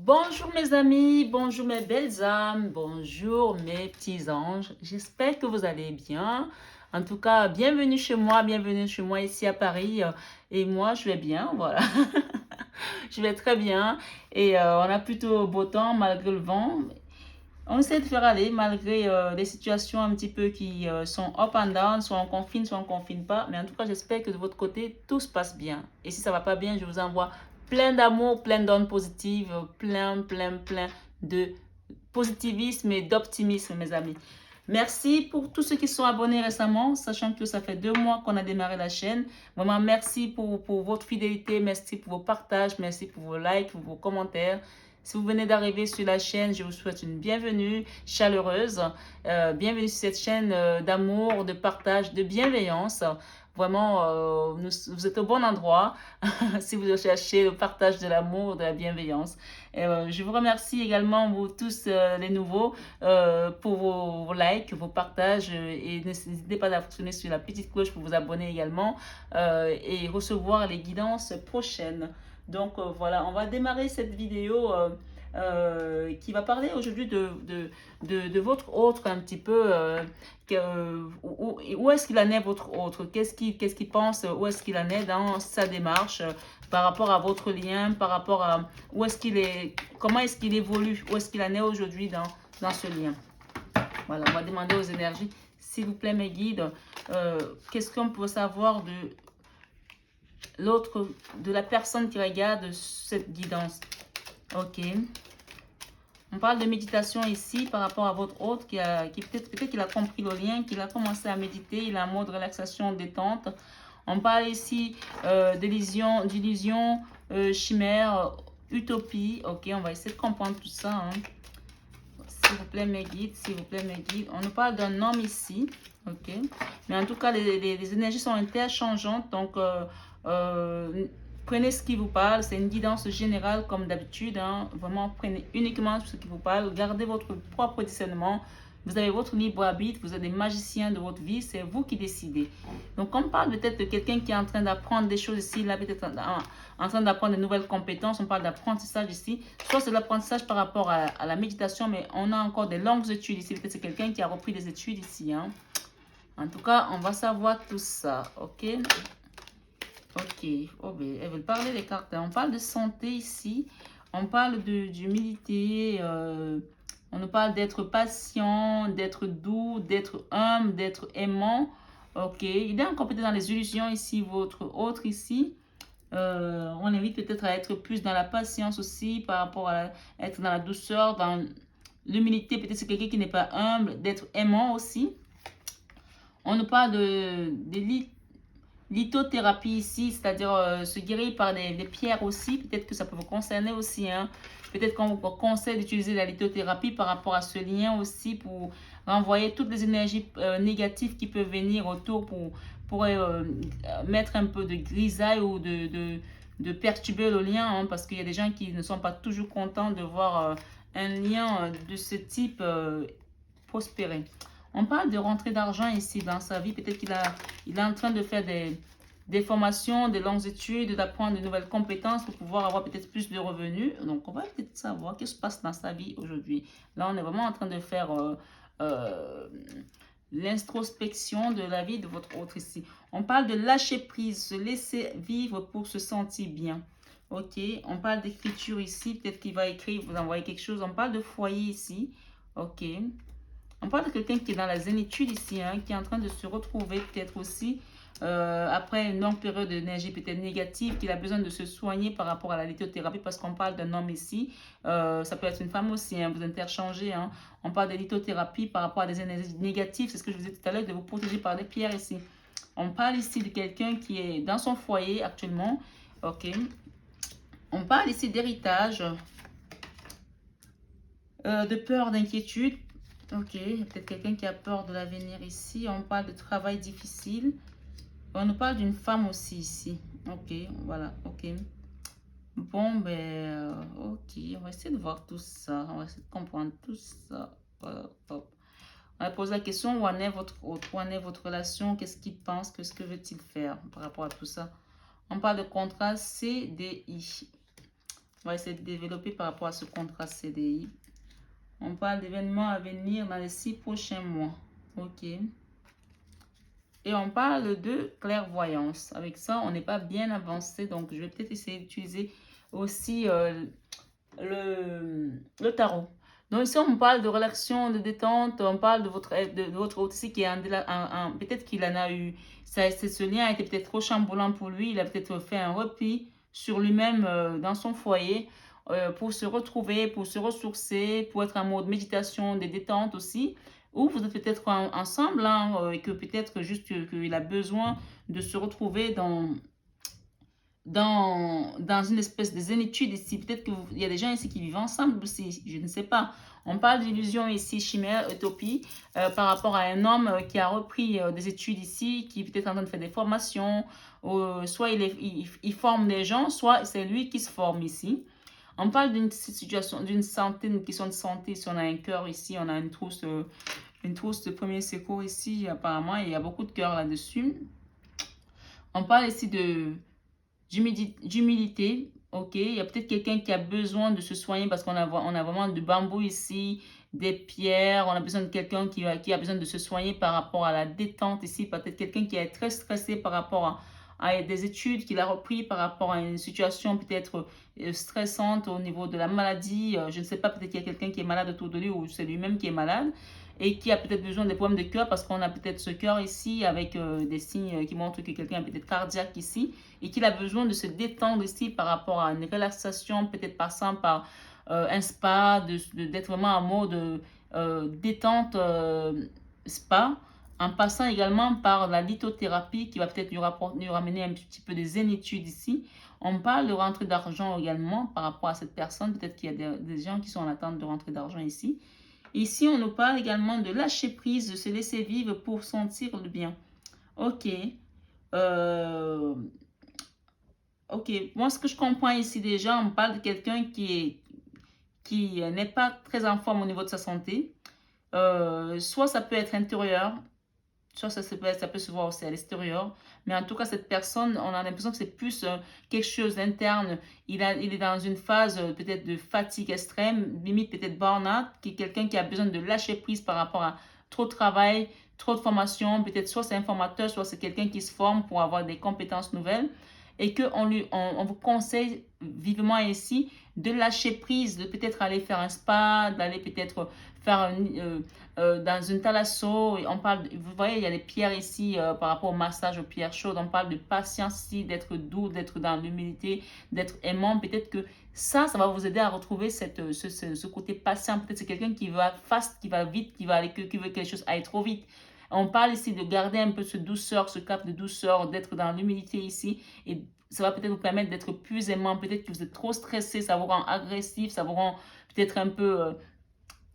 Bonjour mes amis, bonjour mes belles âmes, bonjour mes petits anges. J'espère que vous allez bien. En tout cas, bienvenue chez moi ici à Paris. Et moi, je vais bien, voilà. Je vais très bien. Et on a plutôt beau temps malgré le vent. On essaie de faire aller malgré les situations un petit peu qui sont up and down, soit on confine pas. Mais en tout cas, j'espère que de votre côté, tout se passe bien. Et si ça va pas bien, je vous envoie plein d'amour, plein d'ondes positives, plein de positivisme et d'optimisme, mes amis. Merci pour tous ceux qui sont abonnés récemment, sachant que ça fait 2 mois qu'on a démarré la chaîne. Vraiment, merci pour votre fidélité, merci pour vos partages, merci pour vos likes, pour vos commentaires. Si vous venez d'arriver sur la chaîne, je vous souhaite une bienvenue chaleureuse. Bienvenue sur cette chaîne d'amour, de partage, de bienveillance. Vraiment, vous êtes au bon endroit si vous recherchez le partage de l'amour, de la bienveillance. Je vous remercie également, vous tous les nouveaux, pour vos likes, vos partages. Et n'hésitez pas à fonctionner sur la petite cloche pour vous abonner également et recevoir les guidances prochaines. Donc voilà, on va démarrer cette vidéo qui va parler aujourd'hui de votre autre un petit peu. Où est-ce qu'il en est votre autre? Qu'est-ce qu'il pense? Où est-ce qu'il en est dans sa démarche par rapport à votre lien, par rapport à où est-ce qu'il est, comment est-ce qu'il évolue, où est-ce qu'il en est aujourd'hui dans ce lien. Voilà, on va demander aux énergies, s'il vous plaît mes guides, qu'est-ce qu'on peut savoir de l'autre, de la personne qui regarde cette guidance. Ok. On parle de méditation ici par rapport à votre hôte qui peut-être qu'il a compris le lien, qu'il a commencé à méditer, il est en mode relaxation, détente. On parle ici d'illusion, chimère, utopie. Ok, on va essayer de comprendre tout ça. Hein. S'il vous plaît mes guides, s'il vous plaît mes guides. On nous parle d'un homme ici. Ok. Mais en tout cas, les énergies sont interchangeantes. Donc, prenez ce qui vous parle. C'est une guidance générale comme d'habitude. Hein. Vraiment, prenez uniquement ce qui vous parle. Gardez votre propre discernement. Vous avez votre libre arbitre. Vous êtes des magiciens de votre vie. C'est vous qui décidez. Donc, on parle peut-être de quelqu'un qui est en train d'apprendre des choses ici. Là, peut-être en train d'apprendre de nouvelles compétences. On parle d'apprentissage ici. Soit c'est l'apprentissage par rapport à la méditation, mais on a encore des longues études ici. Peut-être c'est quelqu'un qui a repris des études ici. Hein. En tout cas, on va savoir tout ça. Ok. Ok, oh, ben, elles veulent parler des cartes. On parle de santé ici. On parle d'humilité. On nous parle d'être patient, d'être doux, d'être humble, d'être aimant. Ok, il est encore peut-être dans les illusions ici, votre autre ici. On invite peut-être à être plus dans la patience aussi, par rapport à être dans la douceur, dans l'humilité. Peut-être c'est quelqu'un qui n'est pas humble, d'être aimant aussi. On nous parle de lithothérapie ici, c'est-à-dire se guérir par des pierres aussi. Peut-être que ça peut vous concerner aussi. Hein. Peut-être qu'on vous conseille d'utiliser la lithothérapie par rapport à ce lien aussi pour renvoyer toutes les énergies négatives qui peuvent venir autour pour mettre un peu de grisaille ou de perturber le lien. Hein, parce qu'il y a des gens qui ne sont pas toujours contents de voir un lien de ce type prospérer. On parle de rentrée d'argent ici dans sa vie. Peut-être il est en train de faire des formations, des longues études, d'apprendre de nouvelles compétences pour pouvoir avoir peut-être plus de revenus. Donc, on va peut-être savoir qu'est-ce qui se passe dans sa vie aujourd'hui. Là, on est vraiment en train de faire l'introspection de la vie de votre autre ici. On parle de lâcher prise, se laisser vivre pour se sentir bien. Ok, on parle d'écriture ici. Peut-être qu'il va écrire, vous envoyer quelque chose. On parle de foyer ici. Ok. On parle de quelqu'un qui est dans la zénitude ici, hein, qui est en train de se retrouver peut-être aussi après une longue période d'énergie peut-être négative, qu'il a besoin de se soigner par rapport à la lithothérapie parce qu'on parle d'un homme ici. Ça peut être une femme aussi, hein, vous interchangez. Hein. On parle de lithothérapie par rapport à des énergies négatives, c'est ce que je vous disais tout à l'heure, de vous protéger par des pierres ici. On parle ici de quelqu'un qui est dans son foyer actuellement. Ok. On parle ici d'héritage, de peur, d'inquiétude. Ok, il y a peut-être quelqu'un qui a peur de l'avenir ici. On parle de travail difficile. On nous parle d'une femme aussi ici. Ok, voilà, ok. Bon, ben, ok, on va essayer de voir tout ça. On va essayer de comprendre tout ça. Voilà, hop. On va poser la question, où en est votre autre? Où en est votre relation? Qu'est-ce qu'il pense? Qu'est-ce que veut-il faire par rapport à tout ça? On parle de contrat CDI. On va essayer de développer par rapport à ce contrat CDI. On parle d'événements à venir dans les 6 prochains mois. Ok. Et on parle de clairvoyance. Avec ça, on n'est pas bien avancé. Donc, je vais peut-être essayer d'utiliser aussi le tarot. Donc ici, on parle de relaxation, de détente. On parle de votre hôte ici qui est peut-être qu'il en a eu. Ce lien a été peut-être trop chamboulant pour lui. Il a peut-être fait un repli sur lui-même dans son foyer pour se retrouver, pour se ressourcer, pour être en mode méditation, de détente aussi. Ou vous êtes peut-être ensemble hein, et que peut-être juste qu'il a besoin de se retrouver dans une espèce de zénitude ici. Peut-être qu'il y a des gens ici qui vivent ensemble aussi, je ne sais pas. On parle d'illusion ici, chimère, utopie, par rapport à un homme qui a repris des études ici, qui est peut-être en train de faire des formations, soit il forme des gens, soit c'est lui qui se forme ici. On parle d'une situation, d'une santé, une question de santé. Si on a un cœur ici, on a une trousse de premier secours ici, apparemment, il y a beaucoup de cœur là-dessus. On parle ici d'humilité, ok. Il y a peut-être quelqu'un qui a besoin de se soigner parce on a vraiment du bambou ici, des pierres. On a besoin de quelqu'un qui a besoin de se soigner par rapport à la détente ici. Peut-être quelqu'un qui est très stressé par rapport à des études qu'il a repris, par rapport à une situation peut-être stressante au niveau de la maladie. Je ne sais pas, peut-être qu'il y a quelqu'un qui est malade autour de lui ou c'est lui-même qui est malade et qui a peut-être besoin des problèmes de cœur parce qu'on a peut-être ce cœur ici avec des signes qui montrent que quelqu'un est peut-être cardiaque ici et qu'il a besoin de se détendre ici par rapport à une relaxation, peut-être passant par un spa, d'être vraiment en mode détente spa, en passant également par la lithothérapie qui va peut-être nous ramener un petit peu de zénitude ici. On parle de rentrée d'argent également par rapport à cette personne. Peut-être qu'il y a des gens qui sont en attente de rentrée d'argent ici. Ici, on nous parle également de lâcher prise, de se laisser vivre pour sentir le bien. Ok. Ok. Moi, ce que je comprends ici déjà, on parle de quelqu'un qui n'est pas très en forme au niveau de sa santé. Soit ça peut être intérieur, soit ça peut se voir aussi à l'extérieur. Mais en tout cas, cette personne, on a l'impression que c'est plus quelque chose d'interne. Il est dans une phase peut-être de fatigue extrême, limite peut-être burn-out, qui est quelqu'un qui a besoin de lâcher prise par rapport à trop de travail, trop de formation. Peut-être soit c'est un formateur, soit c'est quelqu'un qui se forme pour avoir des compétences nouvelles. Et qu'on vous conseille vivement ici de lâcher prise, de peut-être aller faire un spa, d'aller peut-être faire dans une thalasso. On parle, vous voyez, il y a les pierres ici par rapport au massage aux pierres chaudes. On parle de patience ici, d'être doux, d'être dans l'humilité, d'être aimant. Peut-être que ça va vous aider à retrouver ce côté patient. Peut-être c'est quelqu'un qui va fast, qui va vite, qui veut que quelque chose aille trop vite. On parle ici de garder un peu ce douceur, ce cap de douceur, d'être dans l'humilité ici. Et ça va peut-être vous permettre d'être plus aimant. Peut-être que vous êtes trop stressé, ça vous rend agressif, ça vous rend peut-être un peu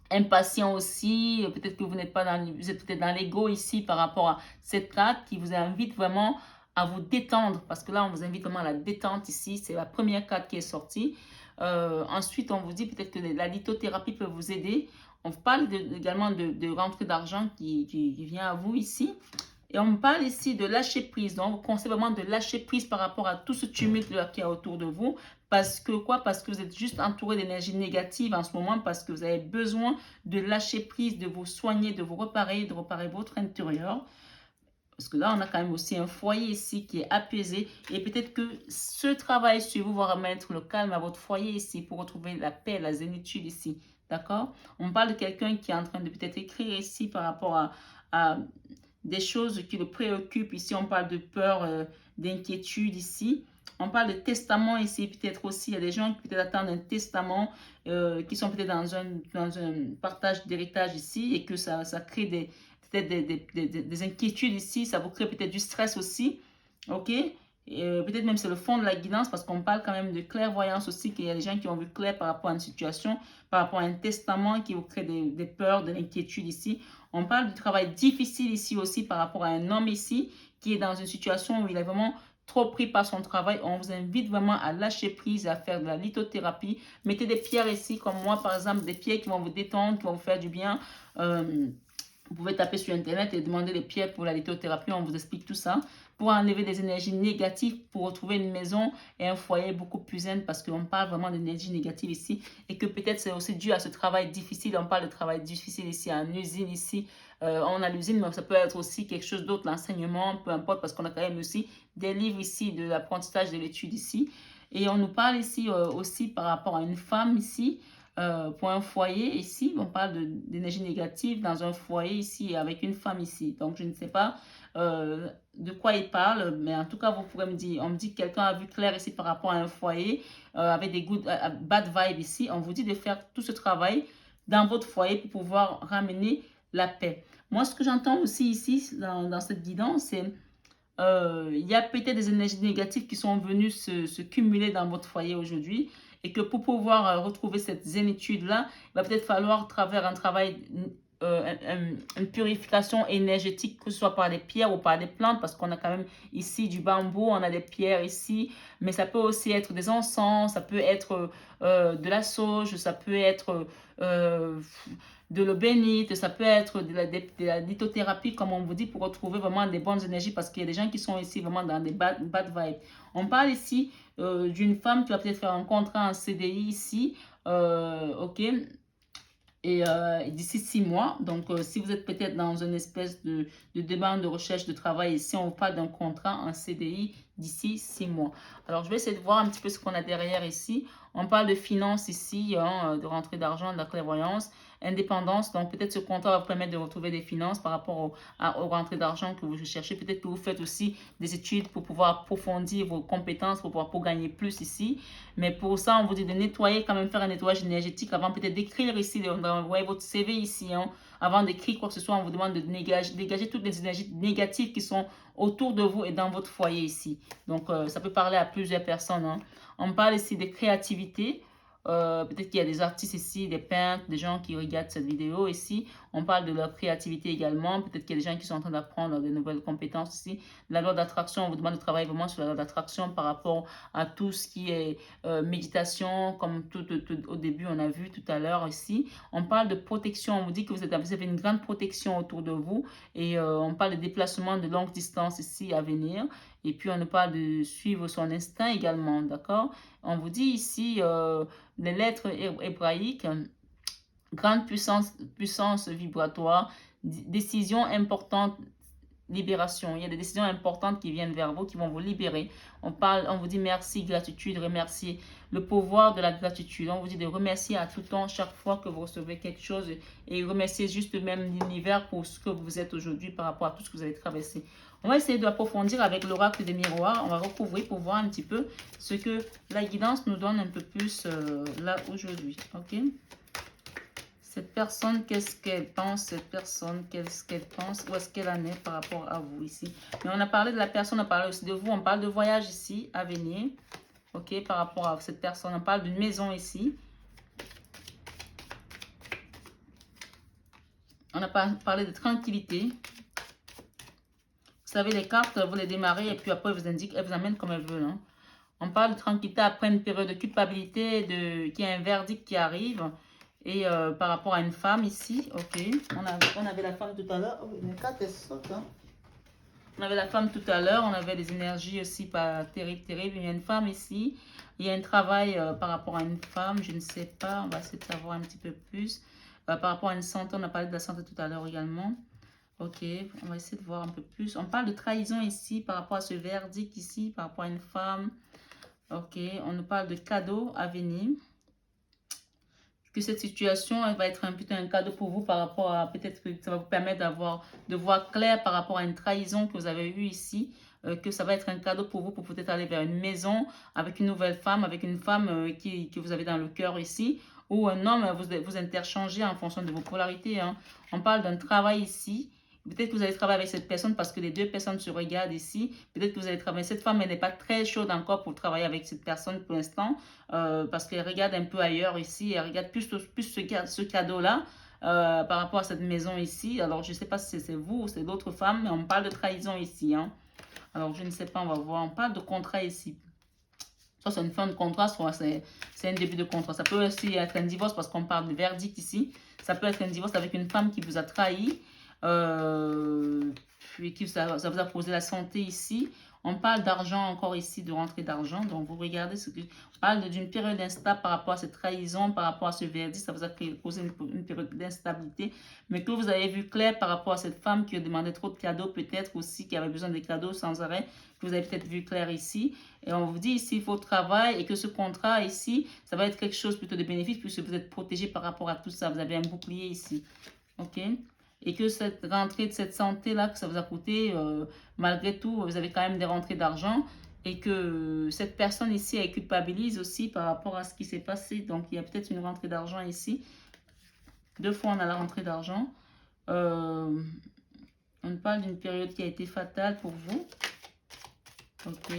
impatient aussi. Peut-être que vous êtes peut-être dans l'ego ici par rapport à cette carte qui vous invite vraiment à vous détendre. Parce que là, on vous invite vraiment à la détente ici. C'est la première carte qui est sortie. Ensuite, on vous dit peut-être que la lithothérapie peut vous aider. On parle également de rentrée d'argent qui vient à vous ici. Et on parle ici de lâcher prise. Donc, on vous conseille vraiment de lâcher prise par rapport à tout ce tumulte qui est autour de vous. Parce que quoi? Parce que vous êtes juste entouré d'énergie négative en ce moment. Parce que vous avez besoin de lâcher prise, de vous soigner, de vous réparer, de réparer votre intérieur. Parce que là, on a quand même aussi un foyer ici qui est apaisé. Et peut-être que ce travail sur vous va remettre le calme à votre foyer ici pour retrouver la paix, la zénitude ici. D'accord? On parle de quelqu'un qui est en train de peut-être écrire ici par rapport à des choses qui le préoccupent. Ici, on parle de peur, d'inquiétude ici. On parle de testament ici, peut-être aussi. Il y a des gens qui peut-être attendent un testament, qui sont peut-être dans un partage d'héritage ici et que ça crée peut-être des inquiétudes ici. Ça vous crée peut-être du stress aussi. OK? Peut-être même c'est le fond de la guidance parce qu'on parle quand même de clairvoyance aussi, qu'il y a des gens qui ont vu clair par rapport à une situation, par rapport à un testament qui vous crée des peurs, de l'inquiétude ici. On parle du travail difficile ici aussi par rapport à un homme ici qui est dans une situation où il est vraiment trop pris par son travail. On vous invite vraiment à lâcher prise, à faire de la lithothérapie. Mettez des pierres ici comme moi par exemple, des pierres qui vont vous détendre, qui vont vous faire du bien. Vous pouvez taper sur internet et demander des pierres pour la lithothérapie, on vous explique tout ça. pour enlever des énergies négatives, pour retrouver une maison et un foyer beaucoup plus zen, parce qu'on parle vraiment d'énergie négative ici, et que peut-être c'est aussi dû à ce travail difficile. On parle de travail difficile ici, en usine ici, on a l'usine, mais ça peut être aussi quelque chose d'autre, l'enseignement, peu importe, parce qu'on a quand même aussi des livres ici, de l'apprentissage, de l'étude ici. Et on nous parle ici aussi par rapport à une femme ici, pour un foyer ici. On parle d'énergie négative dans un foyer ici, avec une femme ici. Donc, je ne sais pas de quoi il parle, mais en tout cas, vous pourrez me dire. On me dit que quelqu'un a vu clair ici par rapport à un foyer avec des bad vibes ici. On vous dit de faire tout ce travail dans votre foyer pour pouvoir ramener la paix. Moi, ce que j'entends aussi ici, dans cette guidance, c'est il y a peut-être des énergies négatives qui sont venues se cumuler dans votre foyer aujourd'hui, et que pour pouvoir retrouver cette zénitude-là, il va peut-être falloir travers un travail, une purification énergétique, que ce soit par des pierres ou par des plantes, parce qu'on a quand même ici du bambou, on a des pierres ici, mais ça peut aussi être des encens, ça peut être de la sauge, ça peut être de l'eau bénite, ça peut être de la lithothérapie, comme on vous dit, pour retrouver vraiment des bonnes énergies, parce qu'il y a des gens qui sont ici vraiment dans des bad vibes. On parle ici d'une femme qui va peut-être faire un contrat en CDI ici, ok, et d'ici 6 mois. Donc, si vous êtes peut-être dans une espèce de demande de recherche de travail, ici, on vous parle d'un contrat en CDI d'ici 6 mois. Alors, je vais essayer de voir un petit peu ce qu'on a derrière ici. On parle de finances ici, hein, de rentrée d'argent, de la clairvoyance, indépendance. Donc, peut-être ce contrat va vous permettre de retrouver des finances par rapport aux rentrées d'argent que vous cherchez. Peut-être que vous faites aussi des études pour pouvoir approfondir vos compétences, pour gagner plus ici. Mais pour ça, on vous dit de nettoyer, quand même faire un nettoyage énergétique avant peut-être d'écrire ici, d'envoyer votre CV ici, hein. Avant d'écrire quoi que ce soit, on vous demande de dégager toutes les énergies négatives qui sont autour de vous et dans votre foyer ici. Donc, ça peut parler à plusieurs personnes, hein. On parle ici de créativité. Peut-être qu'il y a des artistes ici, des peintres, des gens qui regardent cette vidéo ici. On parle de leur créativité également. Peut-être qu'il y a des gens qui sont en train d'apprendre de nouvelles compétences ici. La loi d'attraction, on vous demande de travailler vraiment sur la loi d'attraction par rapport à tout ce qui est méditation, comme tout au début on a vu tout à l'heure ici. On parle de protection, on vous dit que vous avez une grande protection autour de vous, et on parle de déplacement de longue distance ici à venir. Et puis on nous parle de suivre son instinct également, d'accord? On vous dit ici les lettres hébraïques, grande puissance vibratoire, décision importante, libération. Il y a des décisions importantes qui viennent vers vous, qui vont vous libérer. On vous dit merci, gratitude, remercier. Le pouvoir de la gratitude. On vous dit de remercier à tout temps, chaque fois que vous recevez quelque chose, et remercier juste même l'univers pour ce que vous êtes aujourd'hui par rapport à tout ce que vous avez traversé. On va essayer d'approfondir avec l'oracle des miroirs. On va recouvrir pour voir un petit peu ce que la guidance nous donne un peu plus là aujourd'hui. Ok? Cette personne, qu'est-ce qu'elle pense? Cette personne, qu'est-ce qu'elle pense? Où est-ce qu'elle en est par rapport à vous ici? Mais on a parlé de la personne, on a parlé aussi de vous. On parle de voyage ici, à venir. Ok, par rapport à cette personne. On parle d'une maison ici. On a parlé de tranquillité. Vous savez, les cartes, vous les démarrez et puis après, elles vous amènent comme elles veulent. Hein. On parle de tranquillité après une période de culpabilité, qu'il y a un verdict qui arrive. Et par rapport à une femme ici, ok. On avait la femme tout à l'heure. Oh, les cartes, elles sautent, hein. On avait la femme tout à l'heure. On avait des énergies aussi pas terribles. Il y a une femme ici. Il y a un travail par rapport à une femme. Je ne sais pas. On va essayer de savoir un petit peu plus. Par rapport à une santé, on a parlé de la santé tout à l'heure également. Ok, on va essayer de voir un peu plus. On parle de trahison ici par rapport à ce verdict ici, par rapport à une femme. Ok, on nous parle de cadeaux à venir. Que cette situation, elle va être plutôt un cadeau pour vous par rapport à, peut-être que ça va vous permettre de voir clair par rapport à une trahison que vous avez eue ici. Que ça va être un cadeau pour vous pour peut-être aller vers une maison avec une nouvelle femme, avec une femme que vous avez dans le cœur ici. Ou un homme, vous interchangez en fonction de vos polarités. Hein. On parle d'un travail ici. Peut-être que vous allez travailler avec cette personne parce que les deux personnes se regardent ici. Peut-être que vous allez travailler. Cette femme, elle n'est pas très chaude encore pour travailler avec cette personne pour l'instant. Parce qu'elle regarde un peu ailleurs ici. Elle regarde plus ce cadeau-là par rapport à cette maison ici. Alors, je ne sais pas si c'est vous ou c'est d'autres femmes, mais on parle de trahison ici. Hein. Alors, je ne sais pas, on va voir. On parle de contrat ici. Soit c'est une fin de contrat, soit c'est un début de contrat. Ça peut aussi être un divorce parce qu'on parle de verdict ici. Ça peut être un divorce avec une femme qui vous a trahi. puis qui ça vous a posé la santé ici. On parle d'argent encore ici, de rentrée d'argent. Donc, vous regardez ce que... On parle d'une période instable par rapport à cette trahison, par rapport à ce verdict. Ça vous a causé une période d'instabilité. Mais que vous avez vu clair par rapport à cette femme qui a demandé trop de cadeaux, peut-être aussi, qui avait besoin de cadeaux sans arrêt. Que vous avez peut-être vu clair ici. Et on vous dit ici, il faut travail et que ce contrat ici, ça va être quelque chose plutôt de bénéfique puisque vous êtes protégé par rapport à tout ça. Vous avez un bouclier ici. OK? Et que cette rentrée de cette santé-là, que ça vous a coûté, malgré tout, vous avez quand même des rentrées d'argent. Et que cette personne ici, elle culpabilise aussi par rapport à ce qui s'est passé. Donc, il y a peut-être une rentrée d'argent ici. 2 fois, on a la rentrée d'argent. On parle d'une période qui a été fatale pour vous. OK.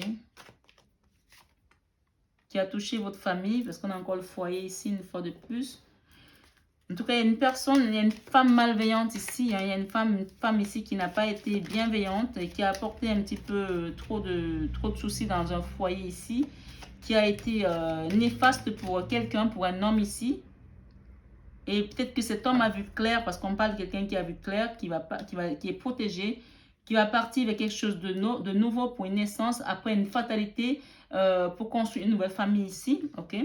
Qui a touché votre famille, parce qu'on a encore le foyer ici, une fois de plus. En tout cas, il y a une personne, il y a une femme malveillante ici. Hein, il y a une femme ici qui n'a pas été bienveillante et qui a apporté un petit peu trop de soucis dans un foyer ici. Qui a été néfaste pour quelqu'un, pour un homme ici. Et peut-être que cet homme a vu clair, parce qu'on parle de quelqu'un qui a vu clair, qui est protégé, qui va partir avec quelque chose de nouveau pour une naissance, après une fatalité, pour construire une nouvelle famille ici. Ok? Je ne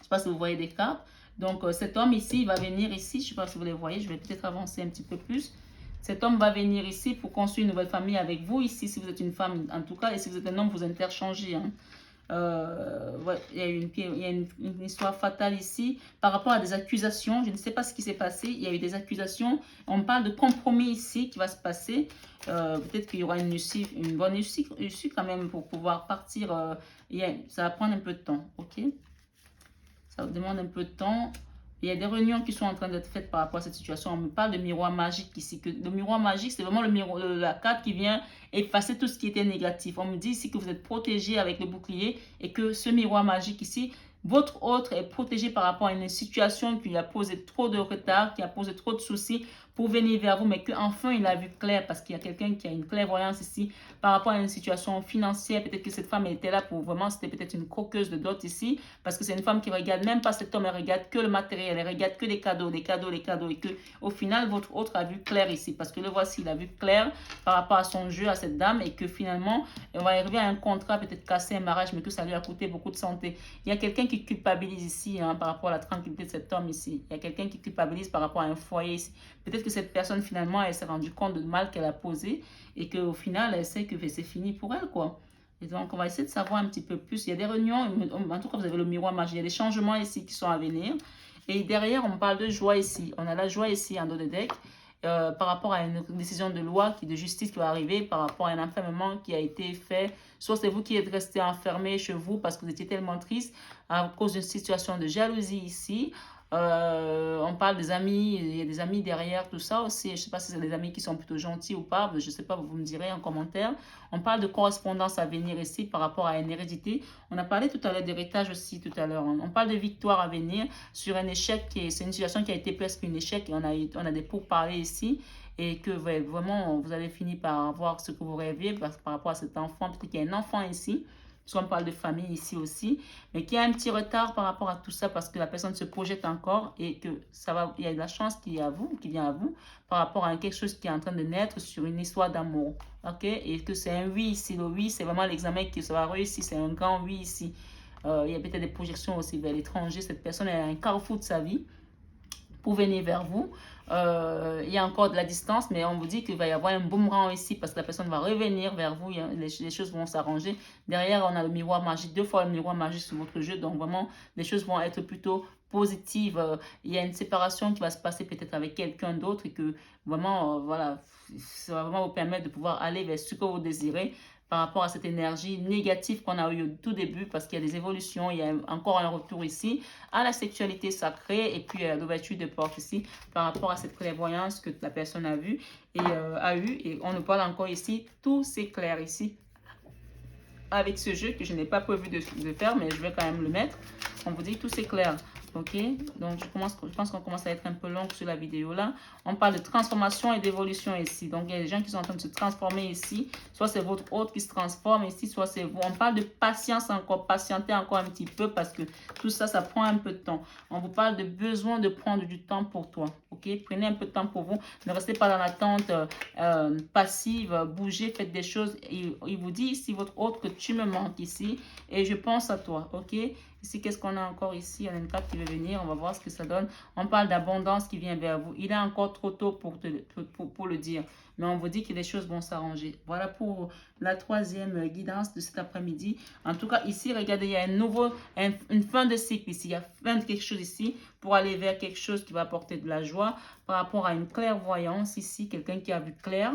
sais pas si vous voyez des cartes. Donc, cet homme ici, il va venir ici. Je ne sais pas si vous les voyez. Je vais peut-être avancer un petit peu plus. Cet homme va venir ici pour construire une nouvelle famille avec vous ici, si vous êtes une femme en tout cas. Et si vous êtes un homme, vous interchangez. Hein. Ouais, il y a une histoire fatale ici par rapport à des accusations. Je ne sais pas ce qui s'est passé. Il y a eu des accusations. On parle de compromis ici qui va se passer. Peut-être qu'il y aura une bonne issue quand même pour pouvoir partir. Ça va prendre un peu de temps. Ok? Ça demande un peu de temps. Il y a des réunions qui sont en train d'être faites par rapport à cette situation. On me parle de miroir magique ici. Le miroir magique, c'est vraiment la carte qui vient effacer tout ce qui était négatif. On me dit ici que vous êtes protégé avec le bouclier et que ce miroir magique ici, votre autre est protégé par rapport à une situation qui a posé trop de retard, qui a posé trop de soucis pour venir vers vous, mais qu'enfin il a vu clair parce qu'il y a quelqu'un qui a une clairvoyance ici par rapport à une situation financière. Peut-être que cette femme était là pour vraiment, c'était peut-être une croqueuse de dot ici, parce que c'est une femme qui regarde même pas cet homme, elle regarde que le matériel, elle regarde que les cadeaux, et que au final votre autre a vu clair ici, parce que le voici, il a vu clair par rapport à son jeu à cette dame et que finalement on va arriver à un contrat, peut-être casser un mariage, mais que ça lui a coûté beaucoup de santé. Il y a quelqu'un qui culpabilise ici hein, par rapport à la tranquillité de cet homme ici. Il y a quelqu'un qui culpabilise par rapport à un foyer ici. Peut-être que cette personne finalement elle s'est rendue compte du mal qu'elle a posé et qu'au final elle sait que c'est fini pour elle quoi. Et donc on va essayer de savoir un petit peu plus. Il y a des réunions, en tout cas vous avez le miroir magique, il y a des changements ici qui sont à venir. Et derrière on parle de joie ici. On a la joie ici en dos de deck. Par rapport à une décision de loi, de justice qui va arriver, par rapport à un enfermement qui a été fait. Soit c'est vous qui êtes resté enfermé chez vous parce que vous étiez tellement triste à cause d'une situation de jalousie ici. On parle des amis, il y a des amis derrière tout ça aussi. Je ne sais pas si c'est des amis qui sont plutôt gentils ou pas, je ne sais pas, vous me direz en commentaire. On parle de correspondance à venir ici par rapport à une hérédité. On a parlé tout à l'heure d'héritage aussi tout à l'heure. On parle de victoire à venir sur un échec, c'est une situation qui a été presque un échec et on a des pourparlers ici. Et que vraiment vous allez finir par avoir ce que vous rêviez par rapport à cet enfant. Peut-être qu'il y a un enfant ici. Soit on parle de famille ici aussi, mais qu'il y a un petit retard par rapport à tout ça parce que la personne se projette encore et que il y a de la chance qui vient à vous par rapport à quelque chose qui est en train de naître sur une histoire d'amour. Ok? Et que c'est un oui ici. Le oui, c'est vraiment l'examen qui sera réussi. C'est un grand oui ici. Il y a peut-être des projections aussi vers l'étranger. Cette personne est à un carrefour de sa vie pour venir vers vous. Il y a encore de la distance, mais on vous dit qu'il va y avoir un boomerang ici parce que la personne va revenir vers vous, les choses vont s'arranger. Derrière, on a le miroir magique, 2 fois le miroir magique sur votre jeu, donc vraiment, les choses vont être plutôt positives. Il y a une séparation qui va se passer peut-être avec quelqu'un d'autre et que vraiment, voilà, ça va vraiment vous permettre de pouvoir aller vers ce que vous désirez par rapport à cette énergie négative qu'on a eu au tout début parce qu'il y a des évolutions, il y a encore un retour ici à la sexualité sacrée et puis à l'ouverture de porte ici par rapport à cette clairvoyance que la personne a vue et a eu et on nous parle encore ici, tout s'éclaire ici avec ce jeu que je n'ai pas prévu de faire mais je vais quand même le mettre. On vous dit tout s'éclaire. Ok, donc je pense qu'on commence à être un peu long sur la vidéo là. On parle de transformation et d'évolution ici. Donc il y a des gens qui sont en train de se transformer ici. Soit c'est votre hôte qui se transforme ici, soit c'est vous. On parle de patience encore, patienter encore un petit peu parce que tout ça, ça prend un peu de temps. On vous parle de besoin de prendre du temps pour toi. ok? Prenez un peu de temps pour vous. Ne restez pas dans l'attente passive. Bougez, faites des choses. Il vous dit ici, votre hôte, que tu me manques ici et je pense à toi, ok? Ici, qu'est-ce qu'on a encore ici? On a une carte qui veut venir. On va voir ce que ça donne. On parle d'abondance qui vient vers vous. Il est encore trop tôt pour le dire. Mais on vous dit que les choses vont s'arranger. Voilà pour la troisième guidance de cet après-midi. En tout cas, ici, regardez, il y a une fin de cycle ici. Il y a fin de quelque chose ici pour aller vers quelque chose qui va apporter de la joie par rapport à une clairvoyance ici. Quelqu'un qui a vu clair.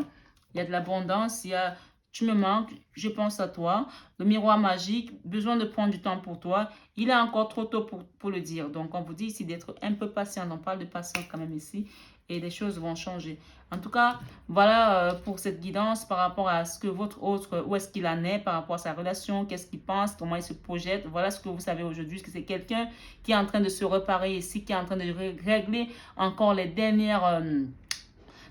Il y a de l'abondance. Il y a tu me manques, je pense à toi. Le miroir magique, besoin de prendre du temps pour toi. Il est encore trop tôt pour le dire. Donc, on vous dit ici d'être un peu patient. On parle de patience quand même ici. Et les choses vont changer. En tout cas, voilà pour cette guidance par rapport à ce que votre autre, où est-ce qu'il en est par rapport à sa relation, qu'est-ce qu'il pense, comment il se projette. Voilà ce que vous savez aujourd'hui. Que c'est quelqu'un qui est en train de se reparer ici, qui est en train de régler encore les dernières...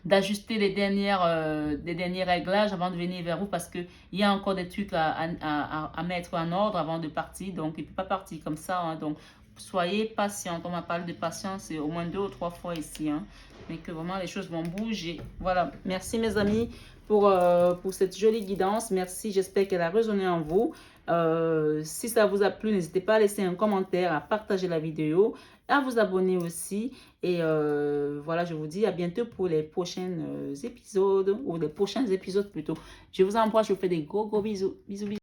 d'ajuster les derniers réglages avant de venir vers vous parce qu'il y a encore des trucs à mettre en ordre avant de partir. Donc, il ne peut pas partir comme ça. Hein. Donc, soyez patient. On m'a parlé de patience, c'est au moins 2 ou 3 fois ici. Hein. Mais que vraiment, les choses vont bouger. Voilà. Merci, mes amis, pour cette jolie guidance. Merci. J'espère qu'elle a résonné en vous. Si ça vous a plu, n'hésitez pas à laisser un commentaire, à partager la vidéo, à vous abonner aussi. Et voilà, je vous dis à bientôt pour les prochains épisodes, ou les prochains épisodes plutôt. Je vous embrasse, je vous fais des gros bisous. Bisous, bisous.